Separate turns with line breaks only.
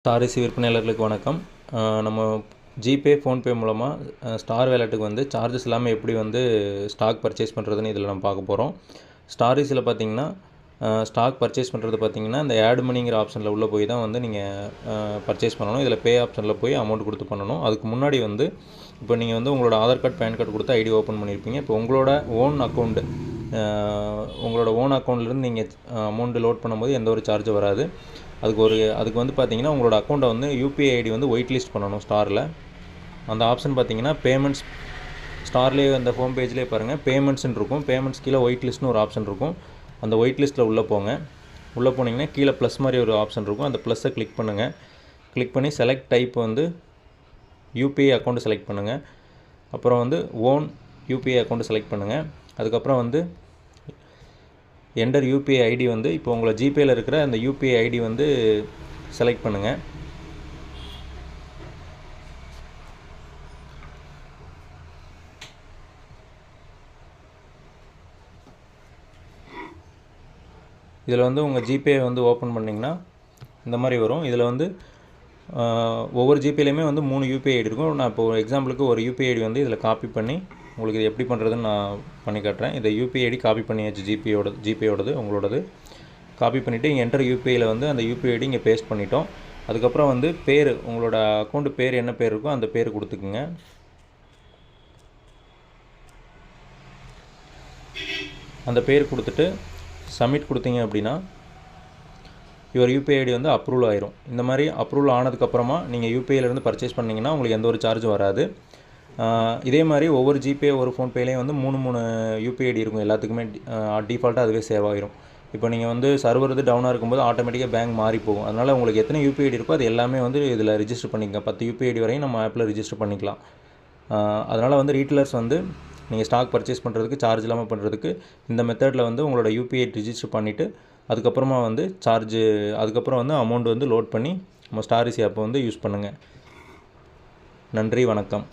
Star Rishi விற்பனையாளர்களுக்கு வணக்கம். நம்ம GPay, PhonePe மூலமாக ஸ்டார் வேலெட்டுக்கு வந்து சார்ஜஸ் இல்லாமல் எப்படி வந்து ஸ்டாக் பர்ச்சேஸ் பண்ணுறதுன்னு இதில் நம்ம பார்க்க போகிறோம். ஸ்டார் ரிசியில் பார்த்தீங்கன்னா ஸ்டாக் பர்ச்சேஸ் பண்ணுறது பார்த்தீங்கன்னா இந்த ஆட் மணிங்கிற ஆப்ஷனில் உள்ளே போய் தான் வந்து நீங்கள் பர்ச்சேஸ் பண்ணணும். இதில் பே ஆப்ஷனில் போய் அமௌண்ட் கொடுத்து பண்ணணும். அதுக்கு முன்னாடி வந்து இப்போ நீங்கள் வந்து உங்களோட ஆதார் கார்டு, பேன் கார்டு கொடுத்து ஐடி ஓப்பன் பண்ணியிருப்பீங்க. இப்போ உங்களோட ஓன் அக்கௌண்ட்டு உங்களோட ஓன் அக்கௌண்ட்லேருந்து நீங்கள் அமௌண்ட்டு லோட் பண்ணும்போது எந்த ஒரு சார்ஜும் வராது. அதுக்கு வந்து பார்த்தீங்கன்னா உங்களோட அக்கௌண்ட்டை வந்து யூபிஐ ஐடி வந்து ஒயிட் லிஸ்ட் பண்ணணும் ஸ்டாரில். அந்த ஆப்ஷன் பார்த்தீங்கன்னா பேமெண்ட்ஸ் ஸ்டார்லேயே அந்த ஹோம் பேஜ்லேயே பாருங்கள் பேமெண்ட்ஸ்ன்னு இருக்கும். பேமெண்ட்ஸ் கீழே ஒயிட் லிஸ்ட்னு ஒரு ஆப்ஷன் இருக்கும். அந்த ஒயிட் லிஸ்ட்டில் உள்ளே போங்க. உள்ளே போனீங்கன்னா கீழே ப்ளஸ் மாதிரி ஒரு ஆப்ஷன் இருக்கும். அந்த ப்ளஸ்ஸை கிளிக் பண்ணுங்கள். கிளிக் பண்ணி செலக்ட் டைப் வந்து யூபிஐ அக்கௌண்ட்டு செலக்ட் பண்ணுங்கள். அப்புறம் வந்து ஓன் யூபிஐ அக்கௌண்ட்டு செலக்ட் பண்ணுங்கள். அதுக்கப்புறம் வந்து என்டர் யூபிஐ ஐடி வந்து இப்போ உங்களை ஜிபேயில் இருக்கிற அந்த யூபிஐ ஐடி வந்து செலக்ட் பண்ணுங்கள். இதில் வந்து உங்கள் ஜிபே வந்து ஓப்பன் பண்ணிங்கன்னா இந்த மாதிரி வரும். இதில் வந்து ஒவ்வொரு ஜிபேலையுமே வந்து 3 யூபிஐ ஐடி இருக்கும். நான் இப்போ எக்ஸாம்பிளுக்கு ஒரு யூபிஐ ஐடி வந்து இதில் காப்பி பண்ணி உங்களுக்கு இது எப்படி பண்ணுறதுன்னு நான் பண்ணி காட்டுறேன். இதை யூபிஐ ஐடி காப்பி பண்ணியாச்சு. ஜிபேயோடது உங்களோடது காப்பி பண்ணிவிட்டு என்டர் யூபிஐயில் வந்து அந்த யூபிஐ ஐடி இங்கே பேஸ்ட் பண்ணிட்டோம். அதுக்கப்புறம் வந்து பேர், உங்களோட அக்கௌண்ட்டு பேர் என்ன பேர் இருக்கோ அந்த பேர் கொடுத்துக்குங்க. அந்த பேர் கொடுத்துட்டு சப்மிட் கொடுத்தீங்க அப்படின்னா யுவர் யூபிஐ ஐடி வந்து அப்ரூவல் ஆயிரும். இந்த மாதிரி அப்ரூவல் ஆனதுக்கப்புறமா நீங்கள் யூபிஐலேருந்து பர்ச்சேஸ் பண்ணிங்கன்னா உங்களுக்கு எந்த ஒரு சார்ஜும் வராது. இதே மாதிரி ஒவ்வொரு ஜிபே ஒரு ஃபோன்பேலையும் வந்து 3 யூபிஐ ஐடி இருக்கும். எல்லாத்துக்குமே டிஃபால்ட்டாக அதுவே சேவ் ஆகிரும். இப்போ நீங்கள் வந்து சர்வர் இது டவுனாக இருக்கும்போது ஆட்டோமேட்டிக்காக பேங்க் மாறி போகும். அதனால் உங்களுக்கு எத்தனை யூபிஐ ஐடி இருக்கோ அது எல்லாமே வந்து இதில் ரிஜிஸ்டர் பண்ணிக்கங்க. 10 யூபிஐ ஐடி வரையும் நம்ம ஆப்பில் ரிஜிஸ்டர் பண்ணிக்கலாம். அதனால் வந்து ரீட்டெயிலர்ஸ் வந்து நீங்கள் ஸ்டாக் பர்ச்சேஸ் பண்ணுறதுக்கு சார்ஜ் இல்லாமல் பண்ணுறதுக்கு இந்த மெத்தடில் வந்து உங்களோட யூபிஐ ரிஜிஸ்டர் பண்ணிவிட்டு அதுக்கப்புறமா வந்து அதுக்கப்புறம் வந்து அமௌண்ட் வந்து லோட் பண்ணி நம்ம ஸ்டார் ரிசி ஆப்பை வந்து யூஸ் பண்ணுங்கள். நன்றி, வணக்கம்.